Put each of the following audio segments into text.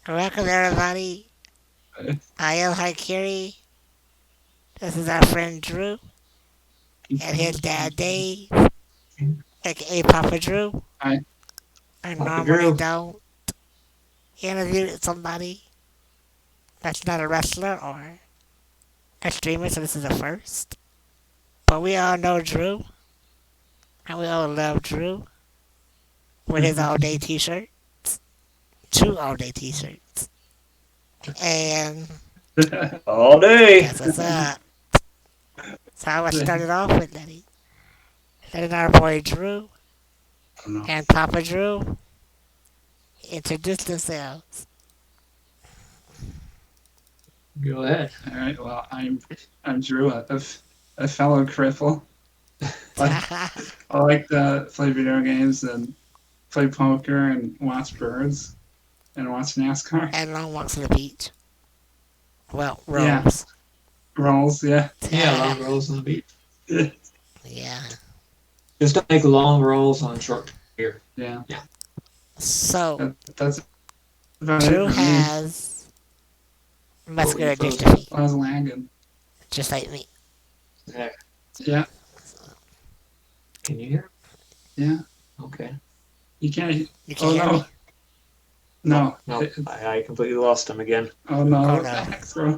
Welcome everybody. I am Haikiri. This is our friend Drew and his dad Dave, aka Papa Drew. Hi. I Papa normally Drew. don't interview somebody that's not a wrestler or a streamer, so this is a first. But we all know Drew, and we all love Drew with his all day t shirt, two all day t shirts. And All day. that's what's up. So I was started off with letting our boy Drew No. and Papa Drew introduce themselves. Go ahead. All right. Well, I'm Drew, a fellow cripple. I like to play video games and play poker and watch birds and watch NASCAR. And long walks on the beach. Well, Yeah. rolls. Rolls, yeah. Yeah, long rolls on the beach. Yeah. Just don't make long rolls on short here. Yeah. So, That's about Drew it for me. has muscular Oh, you froze. dystrophy, I was lagging. just like me. There. Yeah. Can you hear? Yeah. Okay. You can't. You Oh can't hear no. me? No. No, It- I completely lost him again. oh no. Oh, no. Back throw.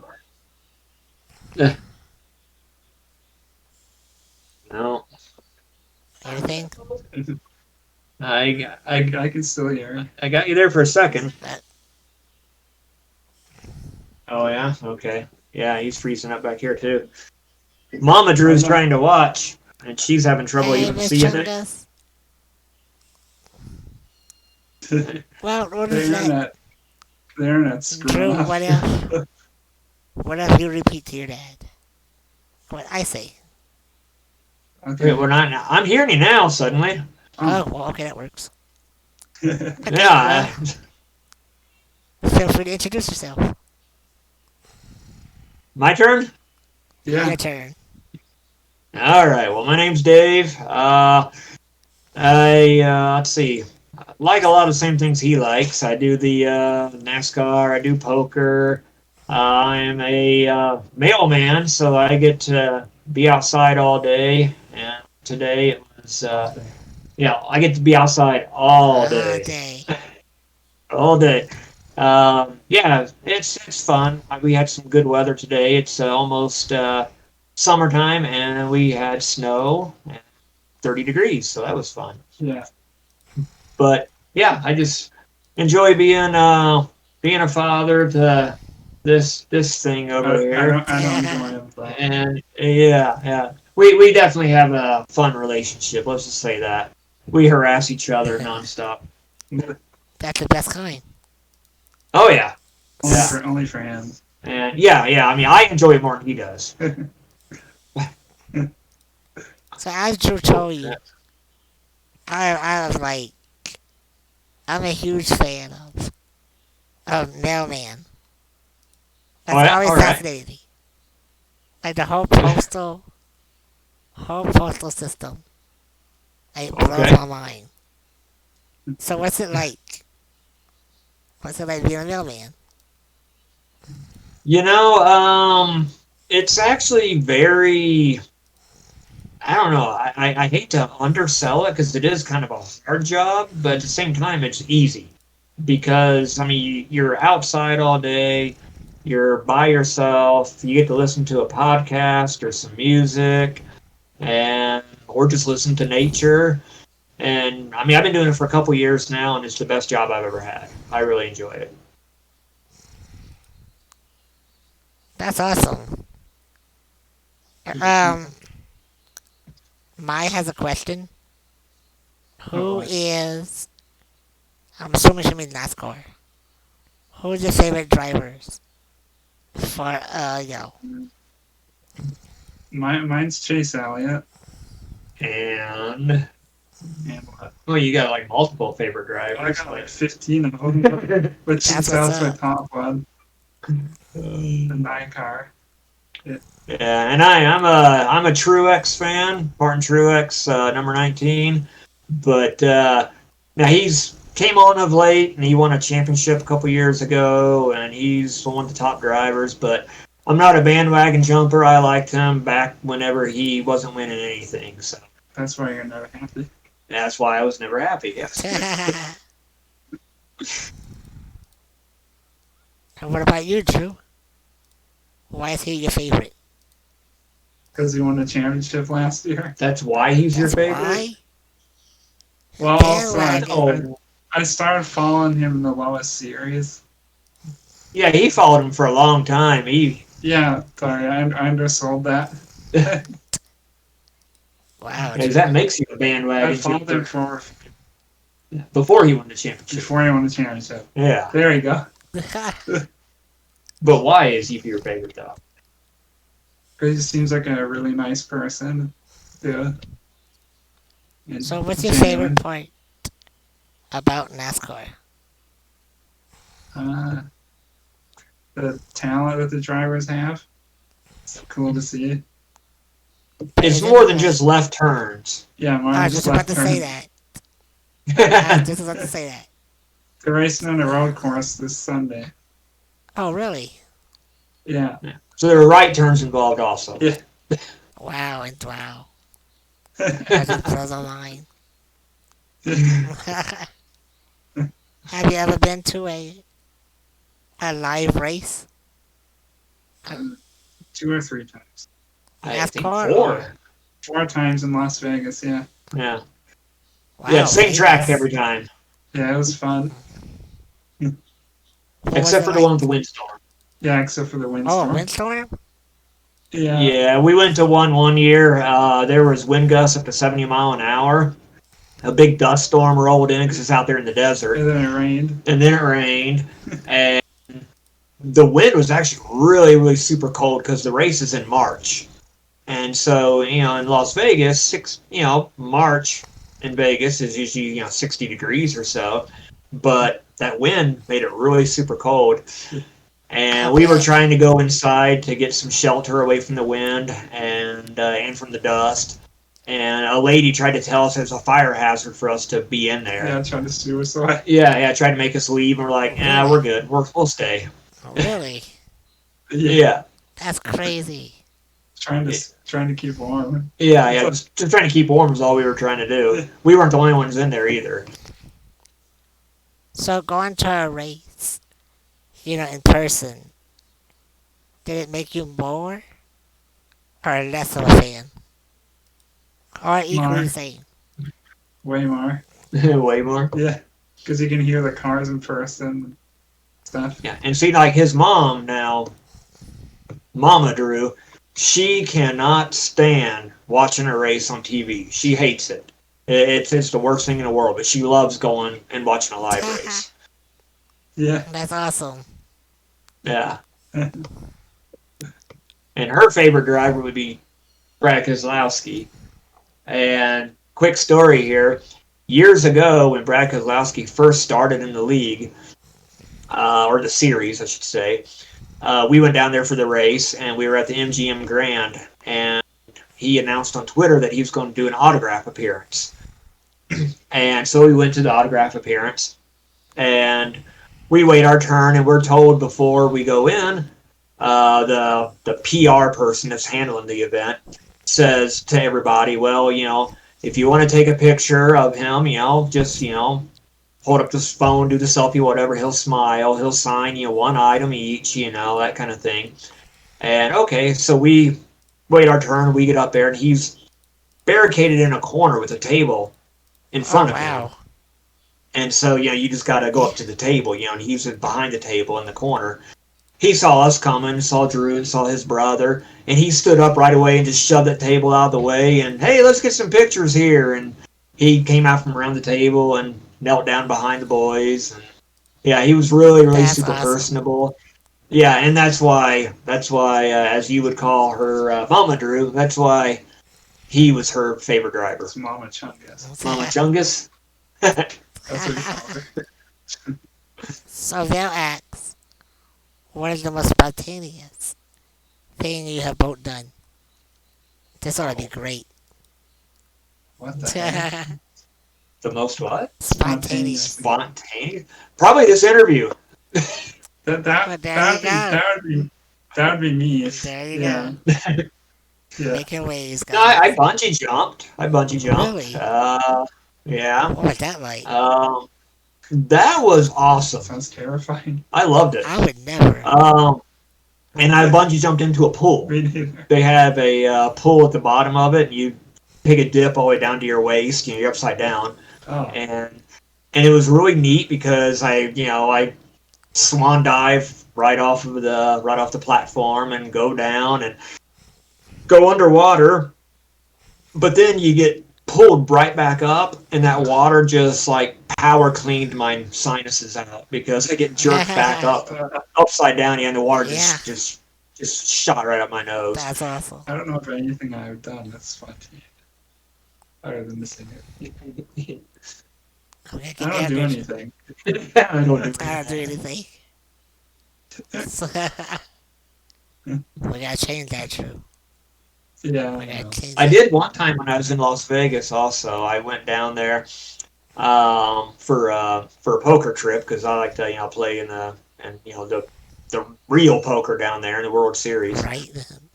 No. Anything? I can still hear it. I got you there for a second. That- Oh yeah. Okay. Yeah, he's freezing up back here too. Mama Drew's trying to watch, and she's having trouble Hey, even Miss seeing it. Chungus. Well, what The is that? internet. The internet's Drew, screwing up. what if you repeat to your dad? What I say? Okay. Wait, we're not. I'm hearing you now. Suddenly. Oh, well, okay, that works. Okay, Yeah. well, feel free to introduce yourself. My turn. Yeah. Your turn. All right. Well, my name's Dave. Let's see. Like a lot of the same things he likes. I do the NASCAR. I do poker. I'm a mailman, so I get to be outside all day. And today it was, I get to be outside all day. Day. All day. Yeah, it's fun. We had some good weather today. It's almost summertime, and we had snow and 30 degrees, so that was fun. Yeah. But yeah, I just enjoy being a father to this thing over here. I don't enjoy it. But And yeah, we definitely have a fun relationship. Let's just say that we harass each other nonstop. That's the best kind. Oh yeah, only for him. and yeah. I mean, I enjoy it more than he does. So as Drew told you, I was like, I'm a huge fan of Mailman. That's Oh, yeah? always All right. fascinated me. Like the whole postal system. Like, it blows Okay. my mind. So what's it like? What's it like being a mailman? You know, it's actually very. I don't know. I hate to undersell it because it is kind of a hard job, but at the same time, it's easy because I mean you're outside all day, you're by yourself, you get to listen to a podcast or some music, and or just listen to nature. And I mean, I've been doing it for a couple years now, and it's the best job I've ever had. I really enjoy it. That's awesome. Mai has a question. Who is? I'm assuming she means NASCAR. Who's your favorite drivers for Mine's Chase Elliott. And And what? well, you got like multiple favorite I drivers. got like 15 of them. But Chase That's what's Elliott's my up. top one. The 9 car. Yeah, and I'm a Truex fan, Martin Truex, number 19. But now he's came on of late, and he won a championship a couple years ago, and he's one of the top drivers. But I'm not a bandwagon jumper. I liked him back whenever he wasn't winning anything. So That's why you're never happy. that's why I was never happy. Yes. And what about you, Drew? Why is he your favorite? Because he won the championship last year. That's why he's your That's favorite. why? Well, Bandwagon. I started following him in the lowest series. Yeah, he followed him for a long time. Yeah, sorry, I undersold that. Wow, Because Drew. that makes you a I bandwagon followed him jumper for before he won the championship. before he won the championship. Yeah, There you go. but why is he your favorite though? He just seems like a really nice person. Yeah. And So what's your genuine. favorite part about NASCAR? Uh, the talent that the drivers have. It's cool to see. It's more than just left turns. Yeah, I mine was just about to say that. I was just about to say that. They're racing on a road course this Sunday. Oh, really? Yeah. So there were right turns involved also. Yeah. Wow and wow. That just blows my mind. Have you ever been to a live race? 2 or 3 times. I think NASCAR? 4. 4 times in Las Vegas, yeah. Yeah. Wow, Yeah, same Vegas. track every time. Yeah, it was fun. What was Except it for the like? one with the windstorm. Yeah, except for the Oh, windstorm. windstorm? Yeah. Yeah, we went to one year. There was wind gusts up to 70 mile an hour. A big dust storm rolled in because it's out there in the desert. And then it rained. And then it rained. And the wind was actually really, really super cold because the race is in March. And so, in Las Vegas, March in Vegas is usually, 60 degrees or so. But that wind made it really super cold. And we were trying to go inside to get some shelter away from the wind and from the dust. And a lady tried to tell us it was a fire hazard for us to be in there. Yeah, trying to suicide. Yeah, tried to make us leave, and we're like, we're good. We'll stay. Oh, really? Yeah. That's crazy. Trying to keep warm. Yeah. Just trying to keep warm is all we were trying to do. We weren't the only ones in there either. So going to a race, in person, did it make you more or less of a fan? Or equally More. the same? Way more. Way more. Yeah. Because you can hear the cars in person and stuff. Yeah, and see, like his mom now, Mama Drew, she cannot stand watching a race on TV. She hates it. It's the worst thing in the world, but she loves going and watching a live race. Yeah. That's awesome. Yeah. And her favorite driver would be Brad Keselowski. And quick story here. Years ago, when Brad Keselowski first started in the league, or the series, I should say, we went down there for the race, and we were at the MGM Grand, and he announced on Twitter that he was going to do an autograph appearance. And so we went to the autograph appearance, and we wait our turn, and we're told before we go in, the PR person that's handling the event says to everybody, well, if you want to take a picture of him, just, hold up this phone, do the selfie, whatever, he'll smile, he'll sign you one item each, that kind of thing. And okay, so we wait our turn, we get up there, and he's barricaded in a corner with a table in front of him. And so, you just got to go up to the table, and he's behind the table in the corner. He saw us coming, saw Drew, and saw his brother, and he stood up right away and just shoved that table out of the way, and, hey, let's get some pictures here. And he came out from around the table and knelt down behind the boys. And, yeah, he was really, really That's super awesome. personable. Yeah, and that's why, as you would call her, Mama Drew, that's why he was her favorite driver. It's Mama Chungus. Mama Chungus? That's what you call her. So they'll ask, what is the most spontaneous thing you have both done? This ought to be great. What the heck? The most what? Spontaneous. Spontaneous? Probably this interview. That Well, that there you that would be go. that would be that would be me. There you Yeah, go. yeah. Making waves, No, I guys. bungee jumped. I bungee jumped. Really? Yeah. What was that like? That was awesome. Sounds terrifying. I loved it. I would never. And I bungee jumped into a pool. Me neither. They have a pool at the bottom of it, and you take a dip all the way down to your waist. You know, you're upside down, Oh, and it was really neat because I swan dive right off the platform and go down and go underwater, but then you get pulled right back up, and that water just like power cleaned my sinuses out because I get jerked back up upside down, and the water Yeah. just shot right up my nose. That's awesome. I don't know if anything I've done that's spontaneous other than missing it. I'm gonna I get don't do down. anything. I don't do I don't do anything. We gotta change that, Drew. Yeah, We gotta change I that. did one time when I was in Las Vegas. Also, I went down there for a poker trip because I like to play in the real poker down there in the World Series. Right?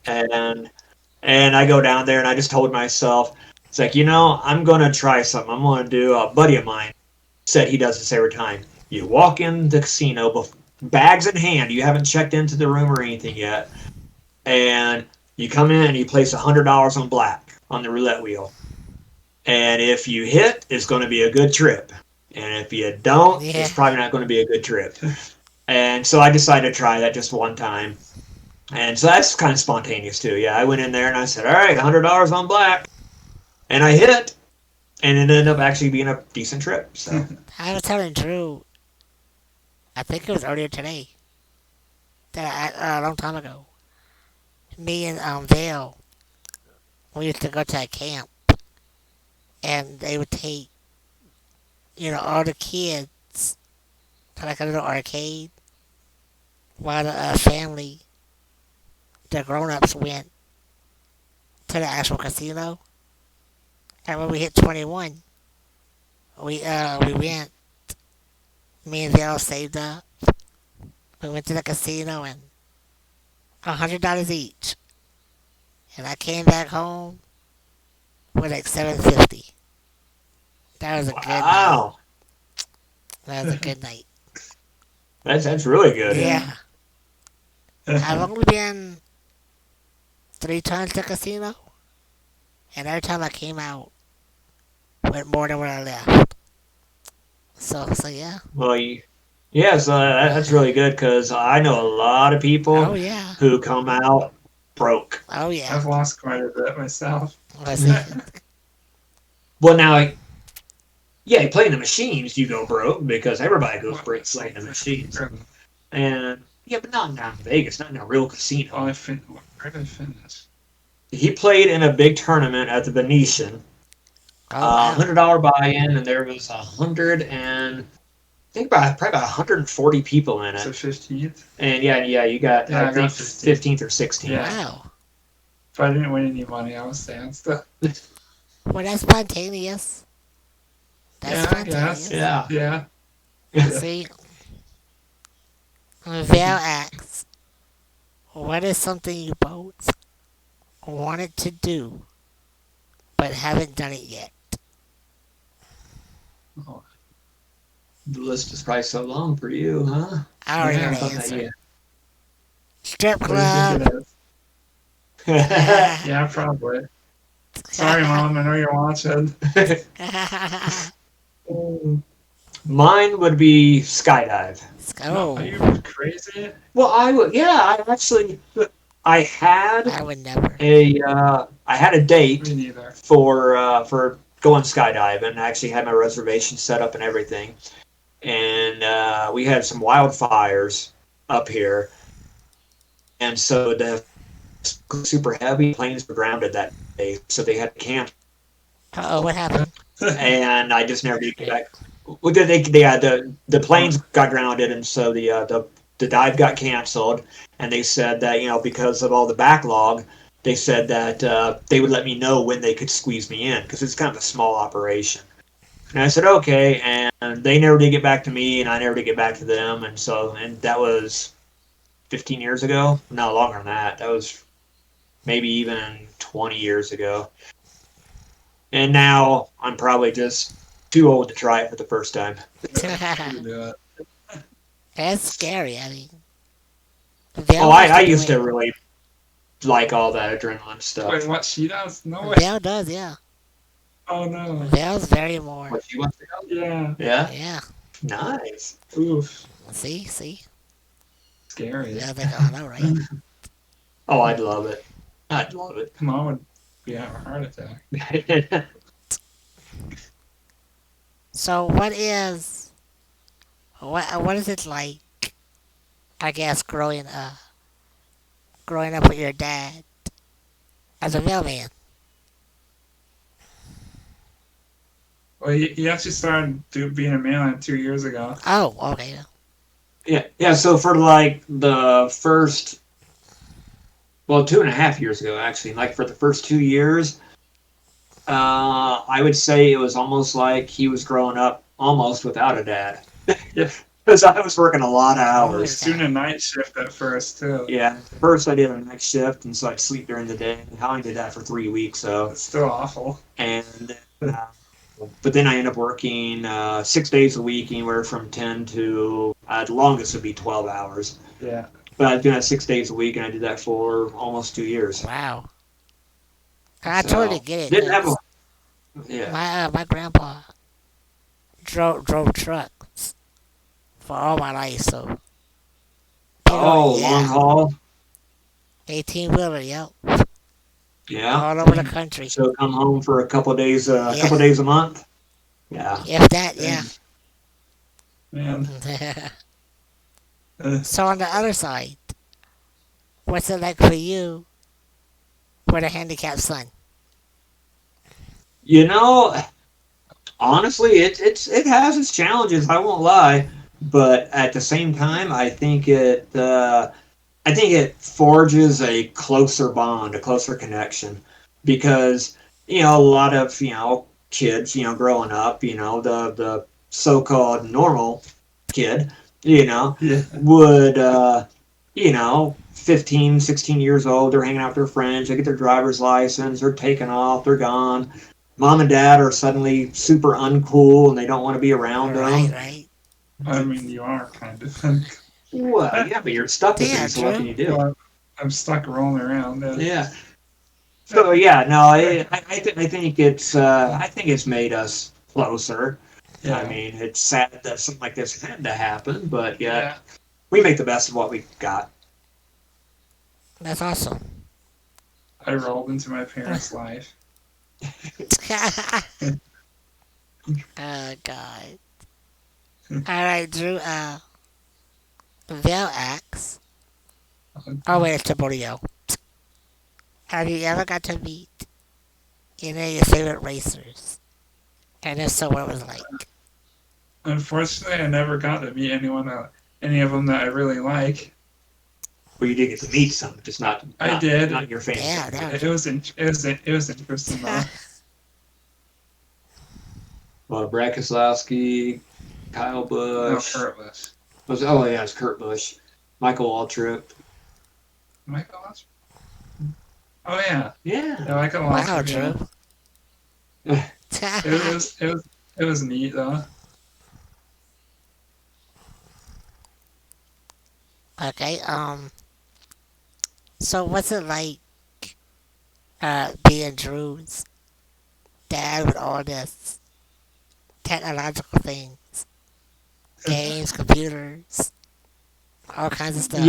And I go down there and I just told myself, it's like, I'm gonna try something. I'm gonna do. A buddy of mine said he does this every time. You walk in the casino, bags in hand. You haven't checked into the room or anything yet, and you come in and you place $100 on black on the roulette wheel. And if you hit, it's going to be a good trip. And if you don't, Yeah. it's probably not going to be a good trip. And so I decided to try that just one time. And so that's kind of spontaneous too. Yeah, I went in there and I said, all right, $100 on black. And I hit. And it ended up actually being a decent trip. So I was telling Drew, I think it was earlier today, that a long time ago, me and Vale, we used to go to a camp, and they would take, all the kids to like a little arcade, while the family, the grown-ups went to the actual casino. And when we hit 21, we went. Me and Vale saved up. We went to the casino and $100 each. And I came back home with like $750. That was a good night. wow, That was a good night. that's really good. Yeah. I've only been 3 times to the casino, and every time I came out, went more than when I left. So yeah. Well, yeah, so that's really good because I know a lot of people Oh yeah. who come out broke. Oh yeah. I've lost quite a bit myself. Was it? Well, now, yeah, you play in the machines, you go broke because everybody goes broke playing the machines. And yeah, but not down in Vegas, not in a real casino. Where did I finish? He played in a big tournament at the Venetian. Oh wow. $100 buy-in, and there was probably about 140 people in So it. 15th. And yeah, you got Yeah, I I think got 15th. 15th or 16th. Yeah. Wow. If I didn't win any money, I was saying stuff. Well, that's spontaneous. That's Yeah, I spontaneous. guess. Yeah. Yeah. See, Val asks, what is something you both wanted to do but haven't done it yet? Oh, The list is probably so long for you, huh? I already Yeah, know the Okay, answer. Strip what do you think club. it is? yeah. Yeah, probably. Sorry, Mom. I know you're watching. Mine would be skydive. Oh, Are you crazy? Well, I had I would never. I had a date Me neither. for going skydive, and I actually had my reservation set up and everything. And we had some wildfires up here, and so the super heavy planes were grounded that day, so they had to camp, Oh, what happened? and I just never did get back. Well, the planes got grounded, and so the dive got canceled, and they said that because of all the backlog, they said that they would let me know when they could squeeze me in because it's kind of a small operation. And I said, okay. And they never did get back to me, and I never did get back to them. And that was 15 years ago. No, longer than that. That was maybe even 20 years ago. And now I'm probably just too old to try it for the first time. You do it. That's scary. I mean, Val Oh, wants I to do used to it. really like all that adrenaline stuff. Wait, what? She does? No way. Val does, yeah. Oh no. Val's very more. What, you want to go? Yeah. Yeah? Yeah. Nice. Oof. See? Scary. Val's like, oh, no, right? Oh, I'd love it. I'd love it. Mom would be having a heart attack. So, what is it like? I guess growing up with your dad as a mailman. Well, he actually started being a mailman 2 years ago. Oh, okay. Yeah. So for like the first, well, 2.5 years ago, actually, like for the first 2 years, I would say it was almost like he was growing up almost without a dad. Yeah. Because I was working a lot of I hours. was doing a night shift at first too. Yeah. First, I did a night shift, and so I'd sleep during the day. I only did that for 3 weeks, so. It's still awful. And but then I ended up working 6 days a week, anywhere from 10 to the longest would be 12 hours. Yeah. But I was doing that 6 days a week, and I did that for almost 2 years. Wow. I So, totally get it. Didn't have a 'cause yeah. my grandpa drove trucks for all my life, so Oh, long haul. 18-wheeler, yep, Yeah. all over the country. So come home for a couple of days, Yeah. couple of days a month. Yeah. If that, yeah. Man. So on the other side, what's it like for you with a handicapped son? You know, honestly, it has its challenges. I won't lie, but at the same time, I think it forges a closer bond, a closer connection, because a lot of kids, growing up, the so-called normal kid, Yeah. would 15, 16 years old, they're hanging out with their friends, they get their driver's license, they're taking off, they're gone. Mom and dad are suddenly super uncool and they don't want to be around them. Right. I mean, you are kind of. Well, yeah, but you're stuck with Yeah, them, so what can you do? Well, I'm stuck rolling around. Yeah. So yeah, no, I think it's made us closer. Yeah. I mean, it's sad that something like this had to happen, but Yeah. we make the best of what we got. That's awesome. I rolled into my parents' life. Oh God. All right, Drew. Val asks. Oh wait, it's Tiborio. Have you ever got to meet any of your favorite racers? And if so, what it was like? Unfortunately, I never got to meet any of them that I really like. Well, you did get to meet some, just not I did. not your fans. Yeah, that It was interesting though. Well, Brad Keselowski, Kyle No, Busch. shirtless. It's Kurt Busch, Michael Waltrip. Michael Oscar. Oh yeah. Yeah. Yeah, Michael wow, Oscar. Drew. It was neat though. Okay. So what's it like being Drew's dad with all this technological things, games, computers, all kinds of stuff?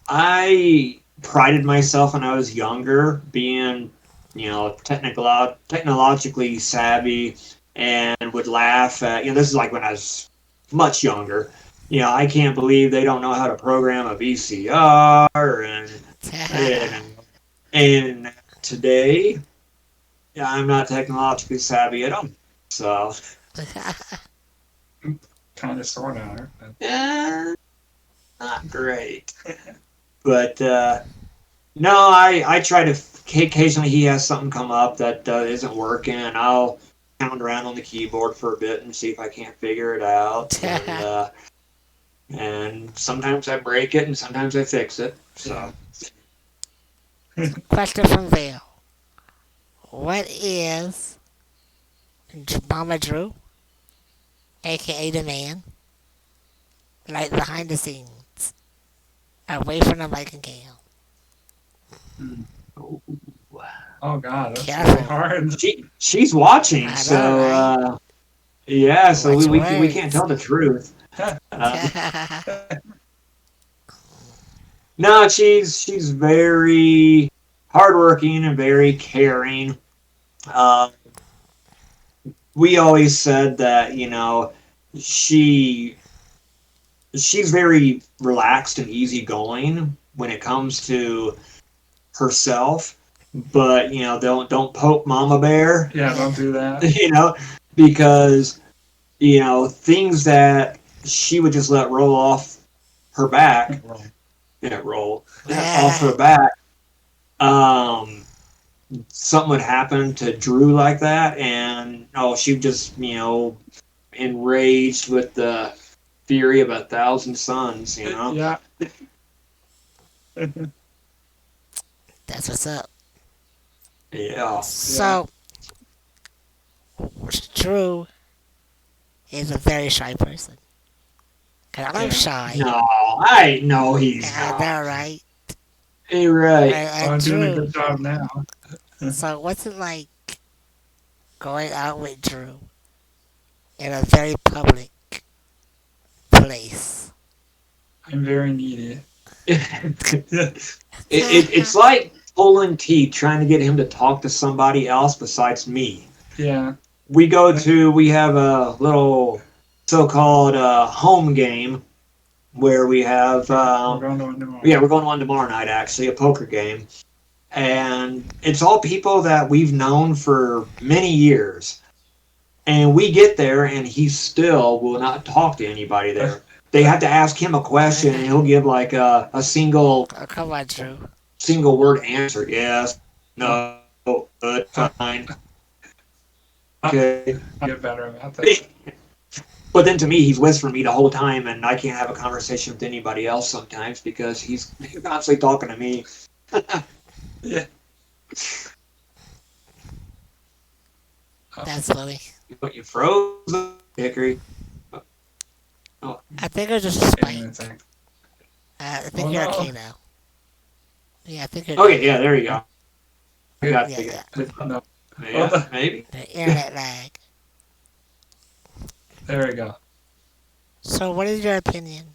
I prided myself when I was younger being, technologically savvy and would laugh at, this is like when I was much younger. I can't believe they don't know how to program a VCR and today, I'm not technologically savvy at all. So, Kind of, sort of. not great. But no, I try to occasionally he has something come up that isn't working, and I'll pound around on the keyboard for a bit and see if I can't figure it out. And sometimes I break it and sometimes I fix it. So Question from Vale. What is Mama Drew, aka the man, like behind the scenes, away from the mic and cam? Oh God, that's really Careful. hard. she's watching, I know, so right? yeah, so Which we can't words? tell the truth. No, she's very hardworking and very caring. Uh, we always said that she she's very relaxed and easygoing when it comes to herself, but don't poke Mama Bear, Yeah, don't do that. because things that she would just let roll off her back, roll off her back. Um, Something would happen to Drew like that, and she would just enraged with the fury of 1,000 suns. Yeah. That's what's up. Yeah. So, Drew is a very shy person. Cause I'm Yeah. shy. No, I know he's I not. know, right? You're right. I'm doing a good job now. So what's it like going out with Drew in a very public place? I'm very needy. It's like pulling teeth trying to get him to talk to somebody else besides me. Yeah. We have a little so-called home game where we have We're going to one tomorrow. we're going to one tomorrow night, actually, a poker game, and it's all people that we've known for many years, and we get there and he still will not talk to anybody there. They have to ask him a question and he'll give like a single Oh, come on, Drew. word answer. Yes, no, good, fine. Okay. I'll get better about that. But then to me, he's whispering me the whole time, and I can't have a conversation with anybody else sometimes because he's constantly talking to me. Yeah. That's funny. But you froze, Hickory. I think it was just a spike. Anything. I think Oh, you're no. okay now. Yeah, I think you're Okay, yeah, there you go. I got Yeah, it. yeah. No, Yeah, maybe. The internet lag. there we go. So what is your opinion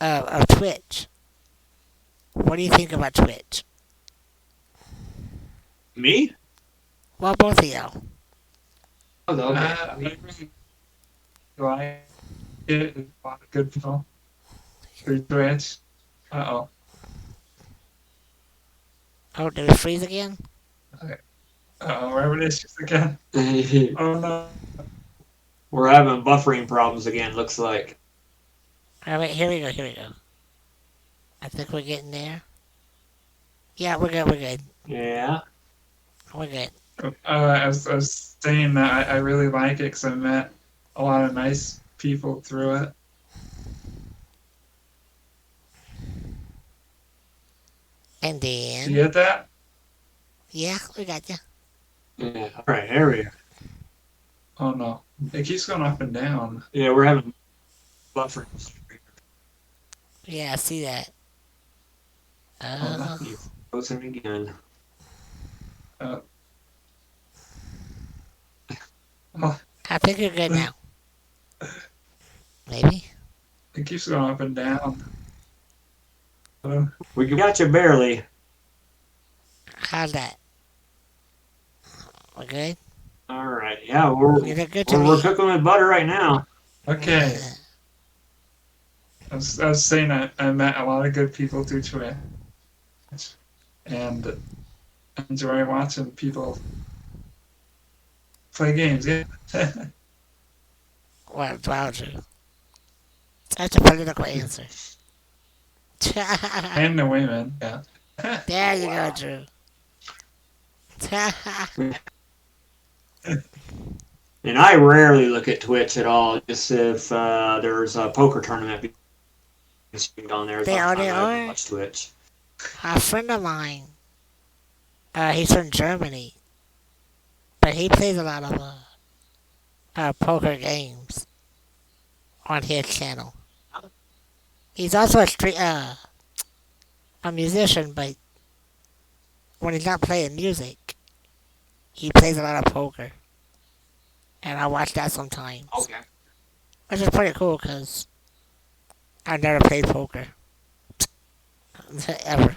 of Twitch? What do you think about Twitch? Me? Well, both of y'all. Oh, okay. I really like it. A lot of good people through Twitch. Uh-oh. Oh, did it freeze again? Uh-oh, we're having issues again. Oh, no. We're having buffering problems again, looks like. Alright, here we go. I think we're getting there. Yeah, we're good. Yeah. We're good. I was saying that I really like it because I met a lot of nice people through it. And Did you then, get that? yeah, we got you. Yeah. All right, here we go. Oh, no. It keeps going up and down. Yeah, we're having buffering. Yeah, I see that. Oh, You frozen again. Oh, I think you're good now. Maybe. it keeps going up and down. We got you barely. How's that? We're good? All right. Yeah, we're You look good to we're me. cooking with butter right now. Okay. I was saying I met a lot of good people through Twitch. And I enjoy watching people play games. Yeah. Wow, Drew. That's a political answer. And the women. Yeah. There you go, Drew. And I rarely look at Twitch at all. Just if there's a poker tournament being streamed on there, is the They only are, time they I ever are. watch Twitch. A friend of mine, he's from Germany, but he plays a lot of poker games on his channel. He's also a musician, but when he's not playing music, he plays a lot of poker, and I watch that sometimes, Okay. which is pretty cool because I never played poker ever.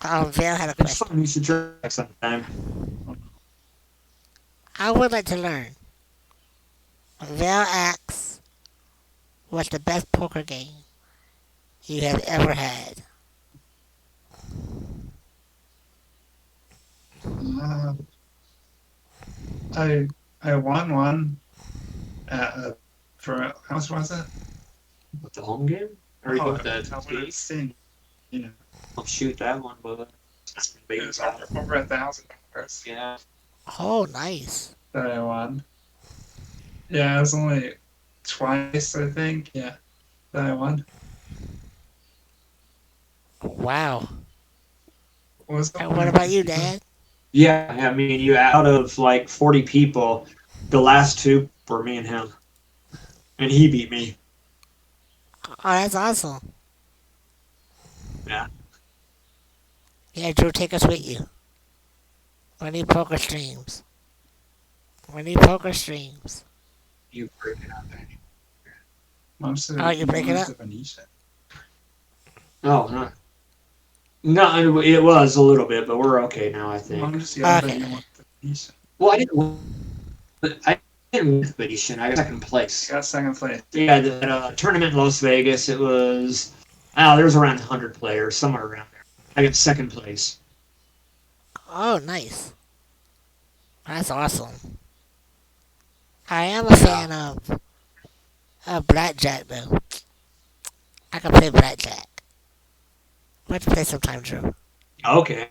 Vale had a It's question. fun. You should try sometime. I would like to learn. Vale asks, what's the best poker game you have ever had? Uh, I won one for how much was it? With the home game? Or you Oh, with the I wanted to sing. You know, I'll shoot that one, but it was over $1,000 yeah. Oh, nice. that I won. Yeah, it was only twice, I think. Yeah, that I won. Wow. What was And what about you, Dad? Yeah, I mean, you out of like 40 people, the last two were me and him, and he beat me. Oh, that's awesome. Yeah. Yeah, Drew, take us with you. We need poker streams. We need poker streams. You break it up. Oh, you break it up? Oh, no. No, it was a little bit, but we're okay now, I think. Okay. Well, I didn't win. I didn't win the Venetian. I got second place. Got second place. Yeah, the tournament in Las Vegas, it was, there was around 100 players, somewhere around there. I got second place. Oh, nice. That's awesome. I am a fan of blackjack, though. I can play blackjack. Let's play sometime, Drew. Okay.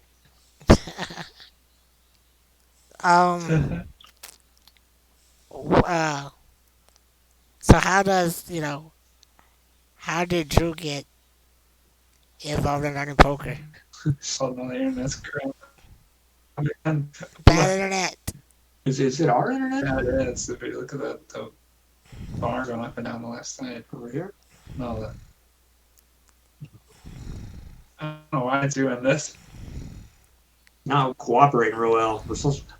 Um, uh, so how does, how did Drew get involved in learning poker? Oh no, the internet's crap. Bad internet. Is it our internet? Yeah, it is. If you look at the bar going up and down the left side. Over here? No, I don't know why it's doing this. Not cooperating real well.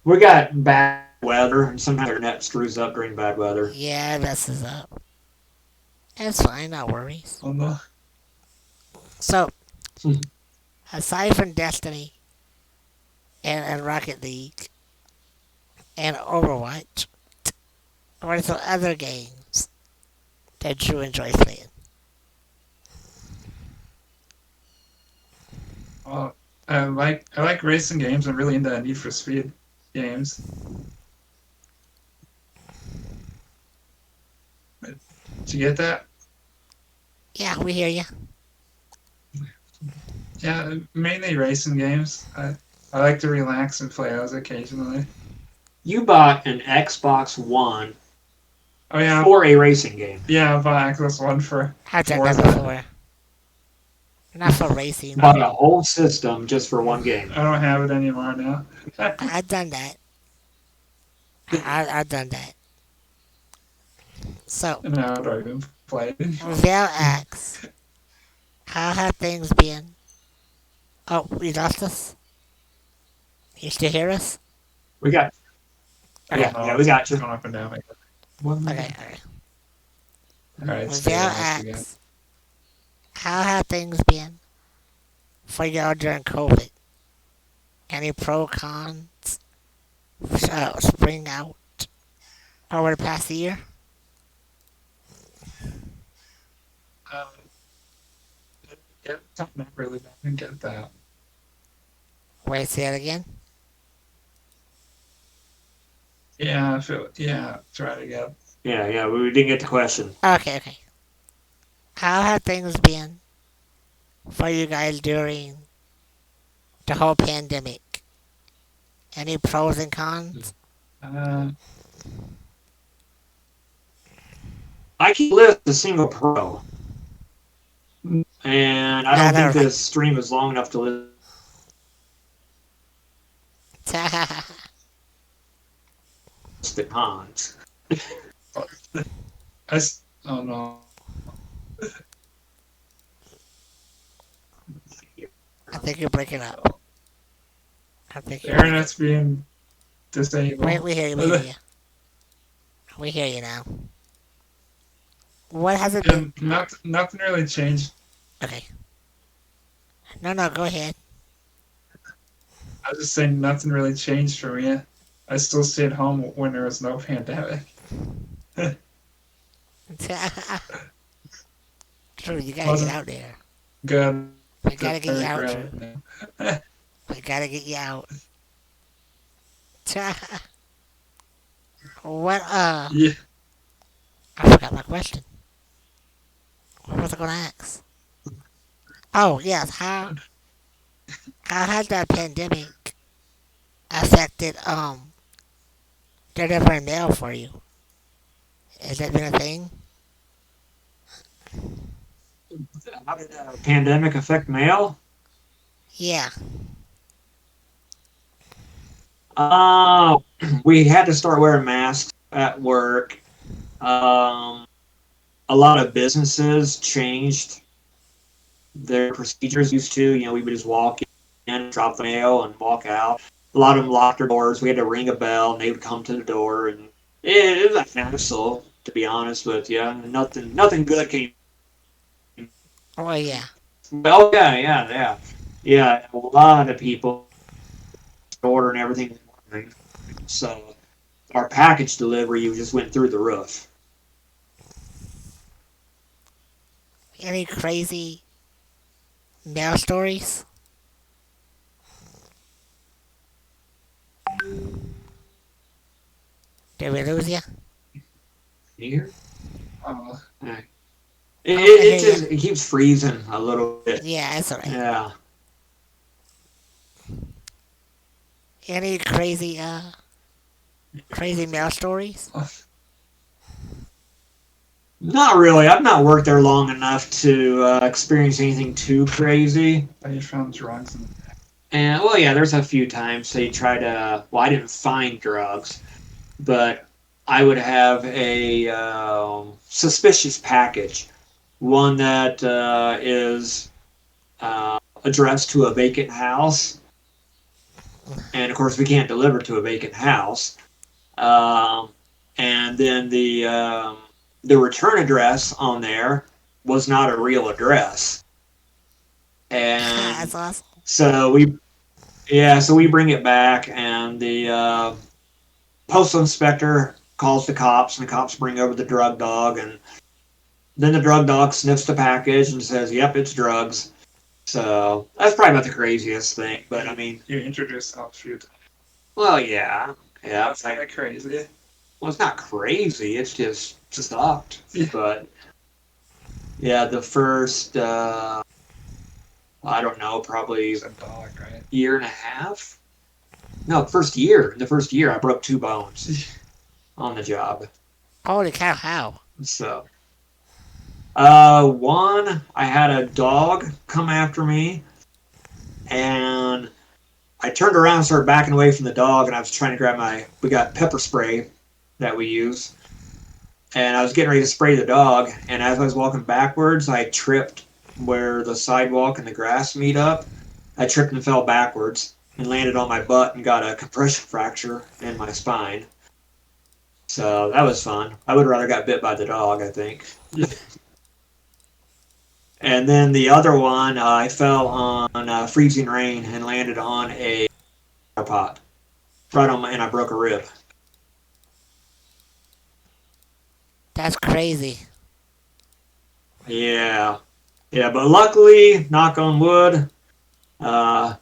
We got bad weather, and sometimes our net screws up during bad weather. Yeah, it messes up. It's fine, no worries. Oh no. So, aside from Destiny and Rocket League and Overwatch, what are some other games that Drew enjoys playing? Well, I like racing games. I'm really into Need for Speed games. Did you get that? Yeah, we hear you. Yeah, mainly racing games. I like to relax and play those occasionally. You bought an Xbox One Oh yeah, for a racing game. yeah, I bought Xbox One for I've done that Forza. before. Not for racing. Bought a whole system just for one game. I don't have it anymore now. I've done that. I've done that. So, Now I don't even play it. Val asks, how have things been? Oh, we lost us? You still hear us? We got. Okay. Yeah, we got you. Going up and down. Okay, okay. All right, Val asks, how have things been for y'all during COVID? Any pro cons spring out over the past year? Yeah, not really. I didn't get that. Wait, say it again? Yeah, try it again. Yeah, we didn't get the question. Okay, okay. How have things been for you guys during the whole pandemic? Any pros and cons? Uh, I can list a single pro, and I No, don't no, think like. this stream is long enough to list the cons. oh no. I think you're breaking up. Oh, I think the you're breaking. internet's being Wait, disabled. we hear you. We hear you. We hear you now. What has it been? And nothing really changed. Okay. No, no, go ahead. I was just saying nothing really changed for me. I still stayed home when there was no pandemic. True, you gotta get Wasn't out there. good. We gotta get I you out, regret True. it now. We gotta get you out. What, Yeah. I forgot my question. What was I gonna ask? Oh, yes, how has that pandemic affected, delivering mail for you? Has that been a thing? How did the pandemic affect mail? Yeah. Uh, we had to start wearing masks at work. A lot of businesses changed their procedures. Used to, we would just walk in, drop the mail, and walk out. A lot of them locked their doors. We had to ring a bell, and they would come to the door, and it was a hassle, to be honest with you. Nothing good came. Oh, yeah. Oh yeah. A lot of people ordering everything. So our package delivery just went through the roof. Any crazy mail stories? Did we lose you? Here, Oh, it, Oh, I it hear you. just it keeps freezing a little bit. Yeah, it's alright. Yeah. Any crazy mail stories? Not really. I've not worked there long enough to experience anything too crazy. I found drugs. And well, yeah, there's a few times they try to. Well, I didn't find drugs, but I would have a suspicious package, one that is addressed to a vacant house, and of course we can't deliver to a vacant house. Um, and then the return address on there was not a real address, and That's awesome. so we bring it back, and the postal inspector calls the cops, and the cops bring over the drug dog, and then the drug dog sniffs the package and says, "Yep, it's drugs." So that's probably about the craziest thing. But I mean, You introduced yourself a few times. well, yeah. That's It's like, kind of crazy. well, it's not crazy. It's just sucked. Yeah. But yeah, the first I don't know, probably It's a dog, right? year and a half. No, first year. In the first year, I broke 2 bones on the job. Holy cow, how? So, one, I had a dog come after me, and I turned around and started backing away from the dog, and I was trying to grab we got pepper spray that we use, and I was getting ready to spray the dog, and as I was walking backwards, I tripped where the sidewalk and the grass meet up. I tripped and fell backwards and landed on my butt and got a compression fracture in my spine. So that was fun. I would have rather got bit by the dog, I think. And then the other one, I fell on freezing rain and landed on a pot, and I broke a rib. That's crazy. Yeah, but luckily, knock on wood. Knock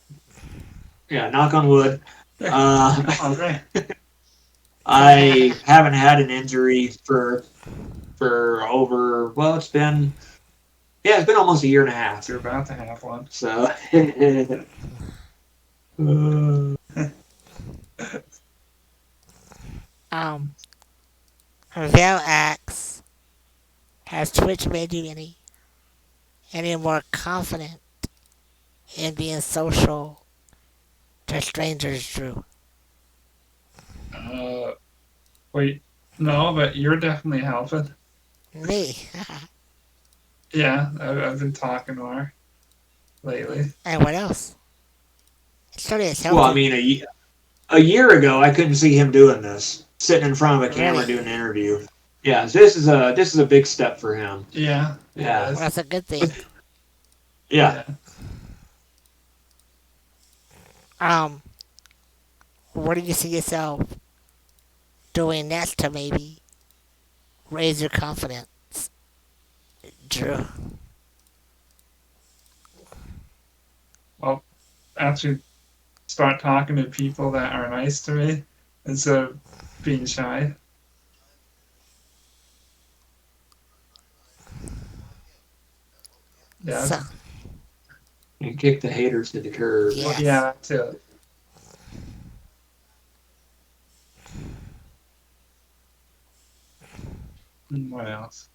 on wood. Okay. I haven't had an injury for over. Well, it's been almost a year and a half. You're about to have one. So Um, Val asks, has Twitch made you any more confident in being social to strangers, Drew? Uh, wait, no, but you're definitely helping. Me. Yeah, I've been talking more lately. And what else? It certainly has Well, helped I you. mean, a year ago, I couldn't see him doing this, sitting in front of a camera Really? doing an interview. Yeah, this is a big step for him. Yeah, Yeah, Well, that's a good thing. yeah. yeah. Um, what do you see yourself doing next to maybe raise your confidence, Drew? Well, actually, start talking to people that are nice to me instead of being shy. Yeah, So, And kick the haters to the curb. well, yes. yeah, that too. What else?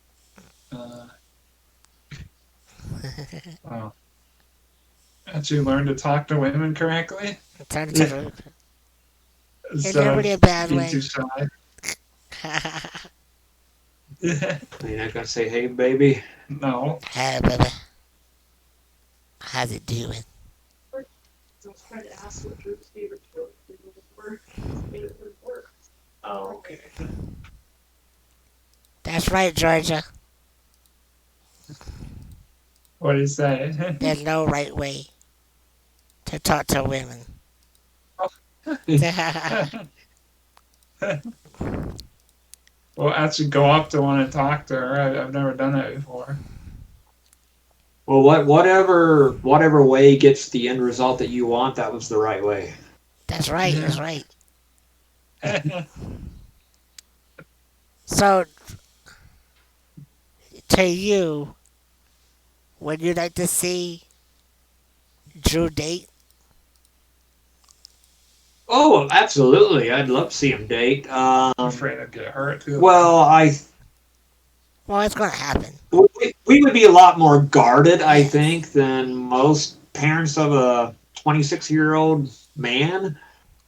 Uh, well, actually, learn to talk to women correctly Turn it to the. In instead a of really bad being too way. shy. You're not gonna say, "Hey, baby." No. Hey, baby. How's it doing? Oh, okay. That's right, Georgia. What do you say? There's no right way to talk to women. Well, actually, go up to one and talk to her. I've never done that before. Well, whatever way gets the end result that you want, that was the right way. That's right, that's right. So, to you, would you like to see Drew date? Oh, absolutely. I'd love to see him date. I'm afraid I'd get hurt too. Well, Well, it's gonna happen. we would be a lot more guarded, I Yes. think, than most parents of a 26-year-old man,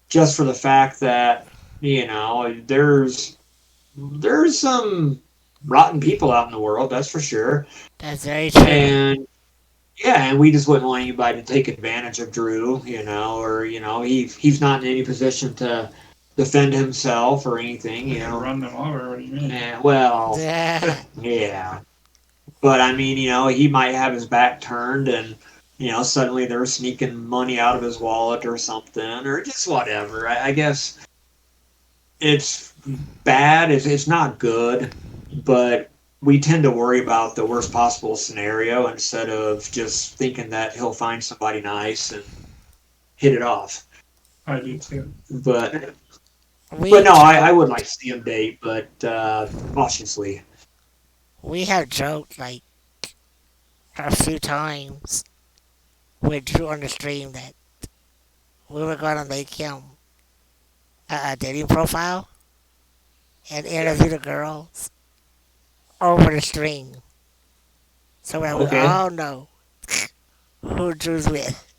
just for the fact that there's some rotten people out in the world, that's for sure, That's very true. and yeah, and we just wouldn't want anybody to take advantage of Drew, or he's not in any position to defend himself or anything, Run them over. What do you mean? Well, Yeah. yeah. But I mean, he might have his back turned and, suddenly they're sneaking money out of his wallet or something, or just whatever. I guess it's bad. It's not good, but we tend to worry about the worst possible scenario instead of just thinking that he'll find somebody nice and hit it off. I do too. But We no, I would like to see him date, but cautiously. we have joked like a few times with Drew on the stream that we were gonna make him a dating profile and interview the girls over the stream, so that we Okay. all know who Drew's with.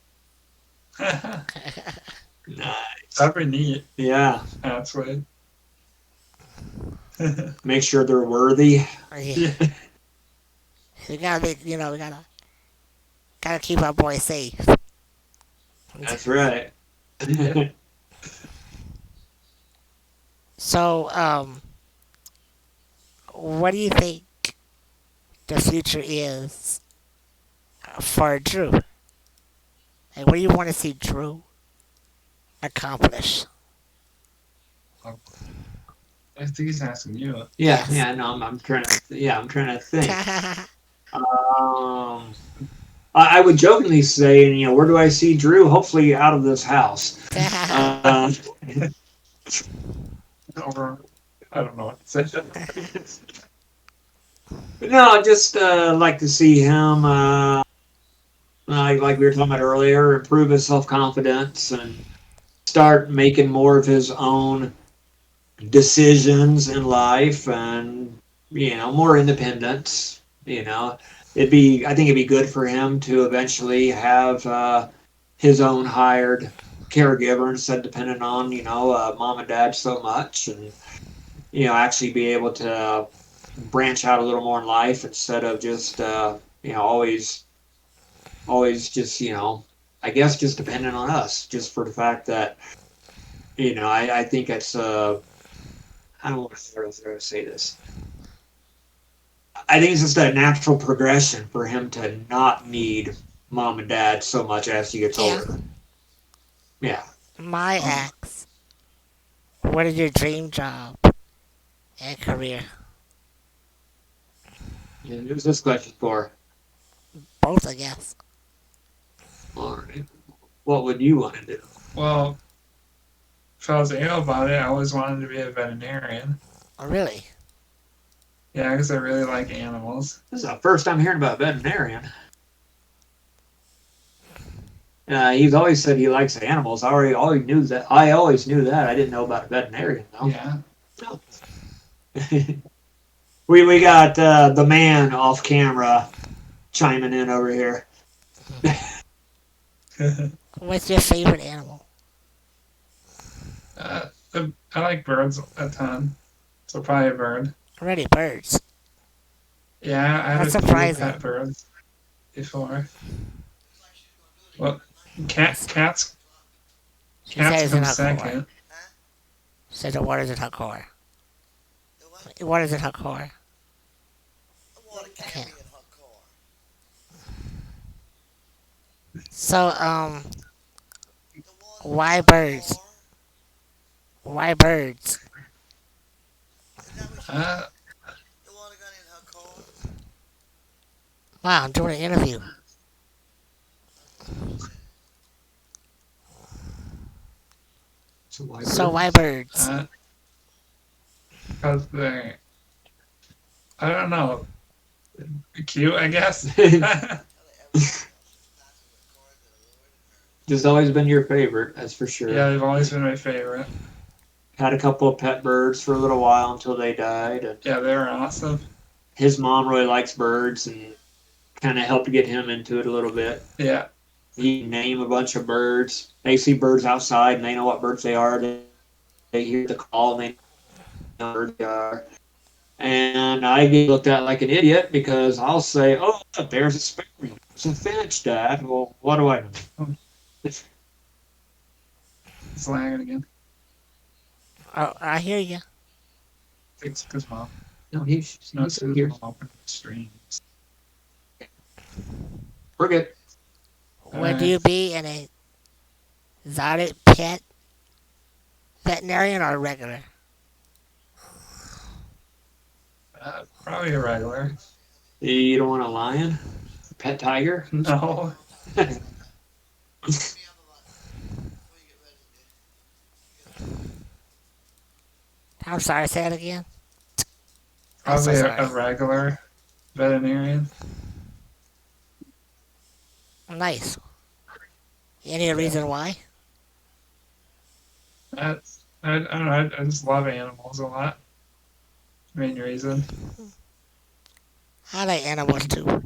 Nice. That'd be neat. Yeah. Actually. Make sure they're worthy. Yeah. We gotta make, we gotta keep our boy safe. That's right. So, what do you think the future is for Drew? Like, what do you want to see Drew accomplish? I think he's asking you. Yeah, Yes. yeah, no, I'm trying to think. I would jokingly say, where do I see Drew? Hopefully out of this house. Or I don't know what to say. No, just like to see him, like we were talking about earlier, improve his self confidence and start making more of his own decisions in life and more independence. I think it'd be good for him to eventually have his own hired caregiver instead of depending on mom and dad so much, and actually be able to branch out a little more in life instead of just always just I guess just depending on us, just for the fact that I think it's I don't want to say this. I think it's just a natural progression for him to not need mom and dad so much as he gets Yeah. older. Yeah. My Um, ex, what is your dream job and career? And who's this question for? Both, I guess. All right. What would you want to do? well, if I was able about it, I always wanted to be a veterinarian. Oh, really? Yeah, because I really like animals. This is the first time hearing about a veterinarian. He's always said he likes animals. I always knew that. I always knew that. I didn't know about a veterinarian though. Yeah. No. we got the man off camera chiming in over here. What's your favorite animal? uh, I like birds a ton, so probably a bird. Already birds. Yeah, I had That's a few surprising. pet birds before. Well, cats She said it's in come her core. second. Said the water's in her core. The water's in her core. Okay. So, why birds? Why birds? Uh, Wow, I'm doing an interview. So why birds? Because they're, I don't know, cute, I guess. Just always been your favorite, that's for sure. Yeah, they've always been my favorite. Had a couple of pet birds for a little while until they died. And Yeah, they were awesome. his mom really likes birds and kind of helped get him into it a little bit. Yeah. He name a bunch of birds. They see birds outside and they know what birds they are. They hear the call and they know what birds they are. And I get looked at like an idiot because I'll say, "Oh, there's a sparrow. It's a finch, Dad." Well, what do I know? It's lagging again. Oh, I hear you. It's because mom. No, he's No, it's here. because mom opened the streams. We're good. Would you be an exotic pet veterinarian or regular? Probably a regular. You don't want a lion? A pet tiger? No. I'm sorry, say it again. I'm so Probably sorry. a regular veterinarian. Nice. Any reason why? I don't know. I just love animals a lot. Main reason. I like animals too.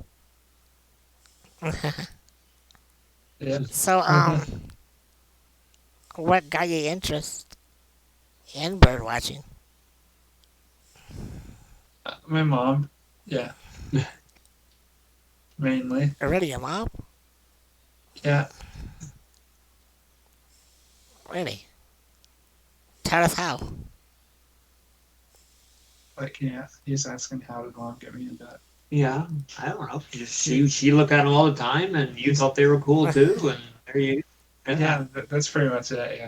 Yeah. So, what got your interest in bird watching? My mom. Yeah. Mainly. Really, your mom? Yeah. Really? Tell us how. Like, yeah. He's asking how did mom get me into it. Yeah, I don't know. She looked at them all the time, and you thought they were cool too, and there you. Yeah, that's pretty much it.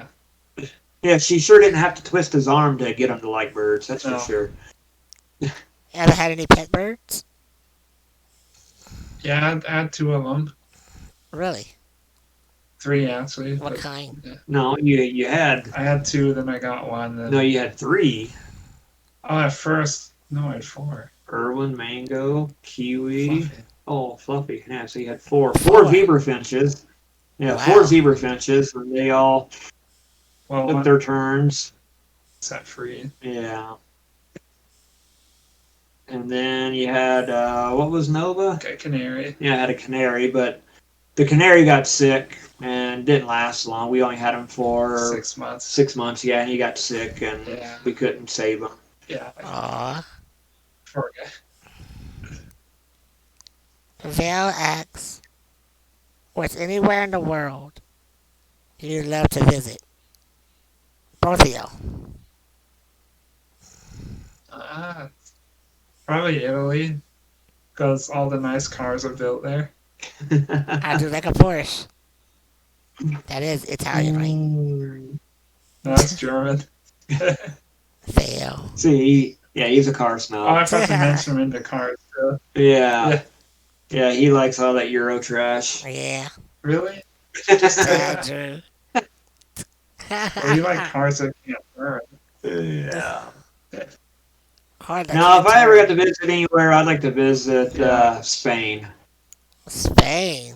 Yeah. Yeah, she sure didn't have to twist his arm to get him to like birds. That's No. for sure. Ever had any pet birds? Yeah, I had two of them. Really? Three actually. What but- kind? Yeah. No, you had I had two, then I got one. Then... no, you had three. Oh, at first, no, I had four. Irwin, mango, kiwi. Fluffy. Oh, fluffy. Yeah, so you had four zebra finches. Yeah, Wow. 4 zebra finches, and they all Well, took one their turns. set free. Yeah. And then you had what was Nova? Okay, Canary. Yeah, I had a canary, but the canary got sick and didn't last long. We only had him for 6 months. 6 months. Yeah, and he got sick, and Yeah. we couldn't save him. Yeah. Aw. Poor guy. Val asks, what's anywhere in the world you'd love to visit? Both of y'all. Probably Italy, because all the nice cars are built there. I do like a Porsche. That is Italian, right? No, that's German. Fail. See, yeah, he's a car Oh, snob. I forgot to mention him into cars, too. Yeah. Yeah. Yeah, he likes all that Euro trash. Yeah. Really? Sad, Drew. Well, you like cars that can't burn. Yeah. Hard to Now, if I ever got turn. to visit anywhere, I'd like to visit Yeah. Spain. Spain.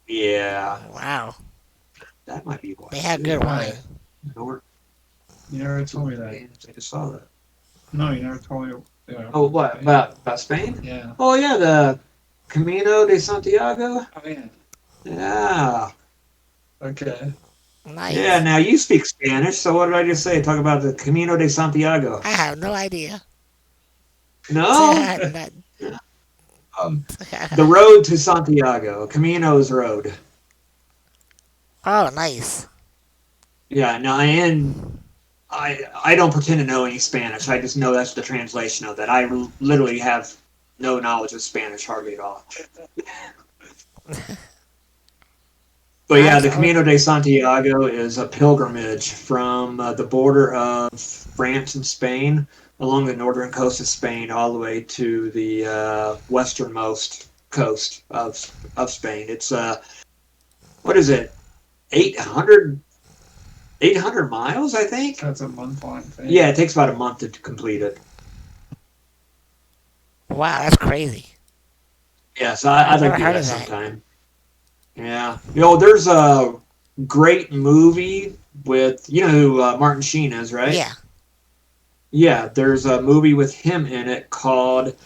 Yeah, Wow. that might be one. They have good wine. Or- You never told me that. I just saw that. No, you never told me. Yeah. Oh, what about Spain? Yeah. Oh yeah, the Camino de Santiago. Oh, yeah. Yeah, Okay. Nice. yeah. Now you speak Spanish, so what did I just say? Talk about the Camino de Santiago. I have no idea. No, Nothing. the road to Santiago. Camino's road. Oh, nice. Yeah. Now, and I don't pretend to know any Spanish. I just know that's the translation of that. I literally have no knowledge of Spanish, hardly at all. But yeah, the Camino de Santiago is a pilgrimage from the border of France and Spain along the northern coast of Spain all the way to the westernmost coast of Spain. It's what is it? 800 miles, I think. That's a month-long thing. Yeah, it takes about a month to complete it. Wow, that's crazy. Yeah, so I'd I've like never to do heard that of that. sometime. Yeah. There's a great movie with, you know who Martin Sheen is, right? Yeah. Yeah, there's a movie with him in it called,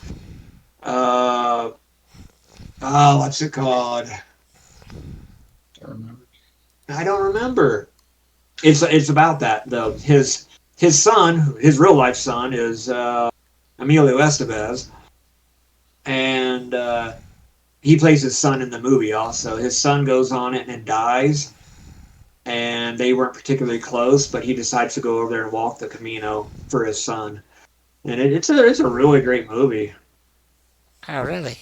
what's it called? I remember. I don't remember. It's about that, though. His son, his real life son, is Emilio Estevez, and he plays his son in the movie also. His son goes on it and dies, and they weren't particularly close, but he decides to go over there and walk the Camino for his son. And it's a really great movie. Oh, really?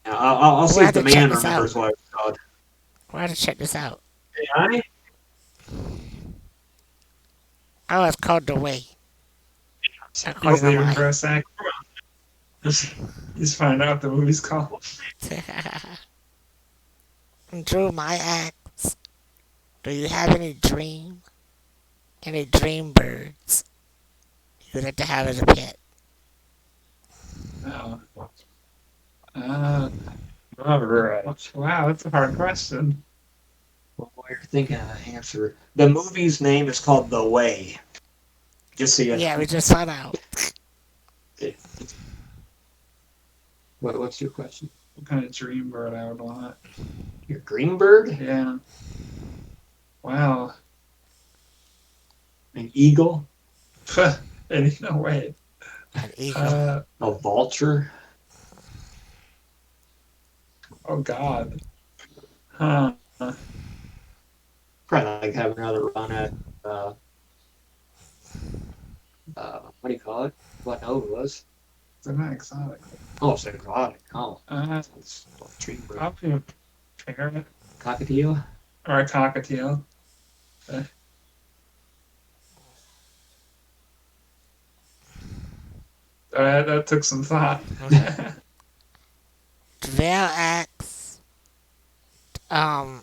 I'll see We'll if have the to check man this remembers out. what it's called. We'll have to check this out. AI? Oh, it's called The Way. He's According to leaving mine. for a sec. He's finding out the movie's called. Drew, my axe. Do you have any dream birds you'd like to have as a pet? No. All right. Wow, that's a hard question. Well, while you're thinking of the answer, the movie's name is called The Way. Just so you know. Yeah, we just found out. What's your question? What kind of dream bird I would want? Your green bird? Yeah. Wow. An eagle? And no way. An eagle. A vulture? Oh God. Huh. Probably like having another run at what do you call it? What Nova was? They're not exotic. Oh, it's exotic. Oh, it's a tree bird. Probably a parrot Cockatiel? or a cockatiel. That took some thought. Val asks, hold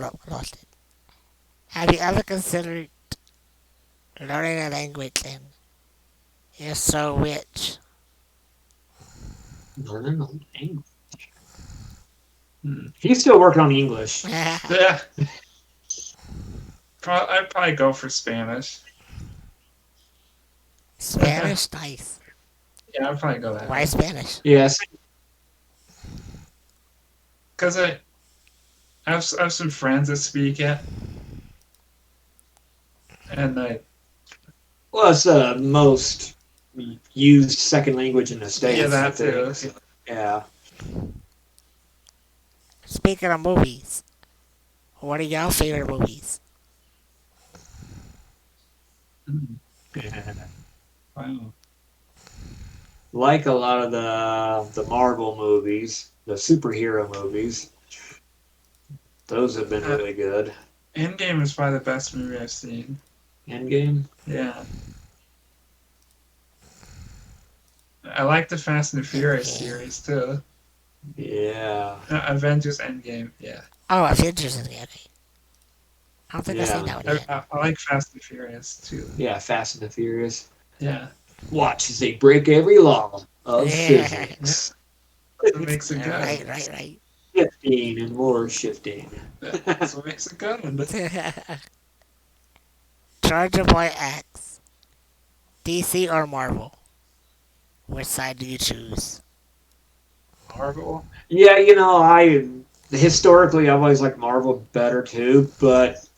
up, I lost it. Have you ever considered learning a language and if so, which? Learning a language. He's still working on English. Yeah. I'd probably go for Spanish. Spanish? Nice. Yeah, I'd probably go that Why way. Spanish? Yes. Because I have some friends that speak it, and Well, it's the most used second language in the states. yeah, I that too. think. Yeah. Speaking of movies, what are y'all favorite movies? Wow. Like a lot of the Marvel movies, the superhero movies. Those have been really good. Endgame is probably the best movie I've seen. Endgame. Yeah. I like the Fast and the Furious series too. Yeah. Avengers Endgame. Yeah. Oh, Avengers is okay. I don't think I've seen Yeah. that one yet. I like Fast and Furious too. Yeah. Fast and the Furious. Yeah. Watch as they break every law of Yeah. physics. That makes it good. Right. Shifting and more shifting. That's what makes it good. Charger Boy X. DC or Marvel? Which side do you choose? Marvel. Yeah, I historically I've always liked Marvel better too, but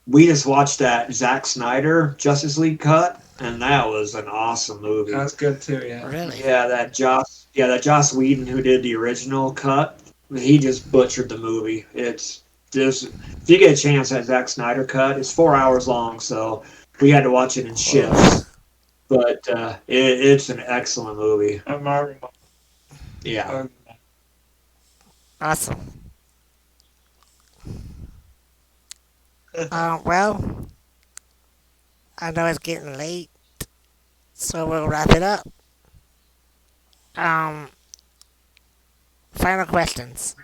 we just watched that Zack Snyder Justice League cut, and that was an awesome movie. That was good too. Yeah. Really? Yeah, that Joss Whedon who did the original cut, he just butchered the movie. It's just if you get a chance at Zack Snyder cut, it's 4 hours long, so we had to watch it in shifts. But it's an excellent movie. Marvel. Yeah. Awesome. Well, I know it's getting late, so we'll wrap it up. Um, Final questions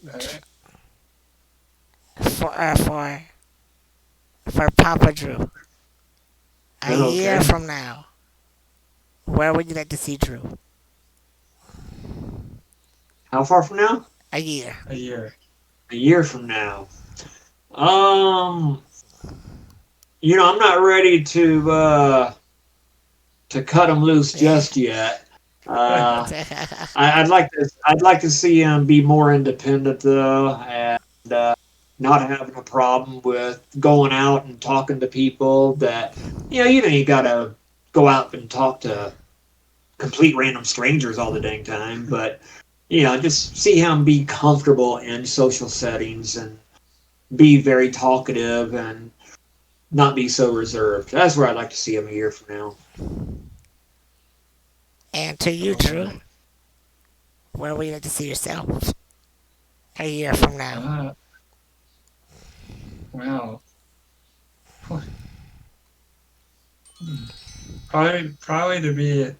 Alright. for Papa Drew. A Okay. year from now, where would you like to see Drew? How far from now? A year. A year. A year from now. I'm not ready to cut him loose just yet. I'd like to see him be more independent though, and not having a problem with going out and talking to people that you gotta go out and talk to complete random strangers all the dang time, but just see him be comfortable in social settings and be very talkative and not be so reserved. That's where I'd like to see him a year from now. And to you, Drew, where would you like to see yourself a year from now? Wow. Probably to be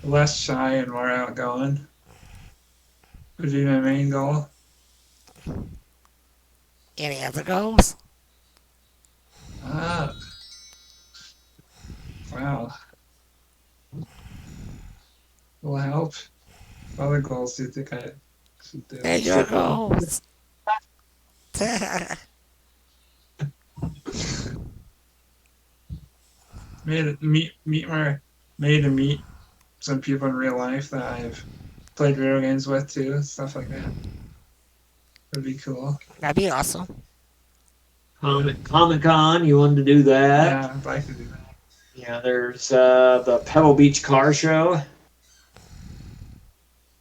less shy and more outgoing would be my main goal. Any other goals? Wow. Will help. What other goals do you think I should do? They're your goals. Meet some people in real life that I've played video games with too, stuff like that. Would be cool. That'd be awesome. Comic Con, you wanted to do that? Yeah, I'd like to do that. Yeah, there's the Pebble Beach Car Show.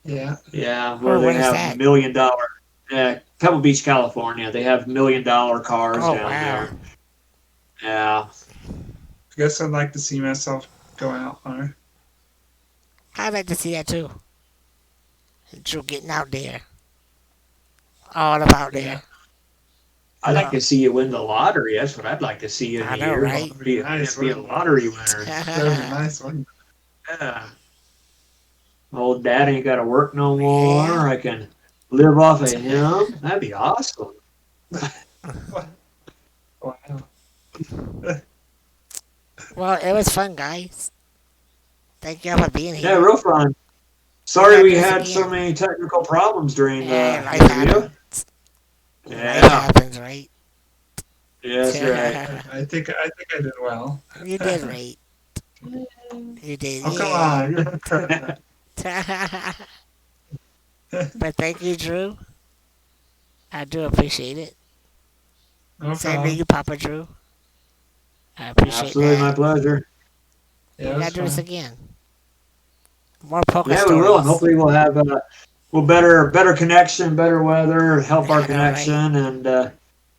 Yeah. Yeah, where what they is have that? $1 million. Pebble Beach, California. They have $1 million cars Oh, down wow. there. Yeah. I guess I'd like to see myself go out more. I'd like to see that too. Drew getting out there. All about there. Yeah. I'd like to see you win the lottery. That's what I'd like to see you in I a know, year. right? Be a lottery winner. That would be nice, wouldn't Yeah. Old dad ain't got to work no more. Yeah. I can live off of him. That'd be awesome. it? Wow. Well, it was fun, guys. Thank y'all for being Yeah, here. real fun. Sorry Yeah, we this had again. so many technical problems during Yeah, the life interview. happens. Life Yeah. happens, right? Yeah, that's right. I think I did well. You did great. You did, Oh, come yeah. on. You're But thank you, Drew. I do appreciate it. no Same to problem. you, Papa Drew. I appreciate Absolutely, that. my pleasure. Yeah, We it was gotta do this fun. again. More poker Yeah, we will, and stories. hopefully we'll have well better connection, better weather, help our I know, right? connection, and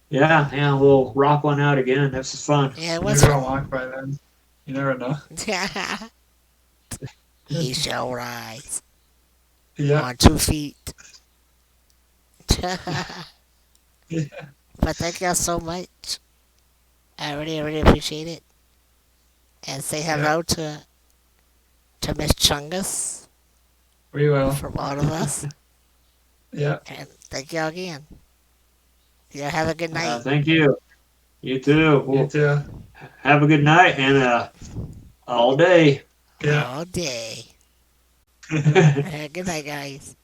yeah, we'll rock one out again. This is fun. Yeah, it was Maybe fun. I'll walk by then. You never know. He shall rise Yeah. on 2 feet. Yeah. But thank y'all so much. I really, really appreciate it. And say Yeah. hello to Miss Chungus We will. from all of us. Yeah. And thank y'all again. Y'all have a good night. Thank you. You too. You Well, too. have a good night and all day. Yeah. All day. Good night, guys.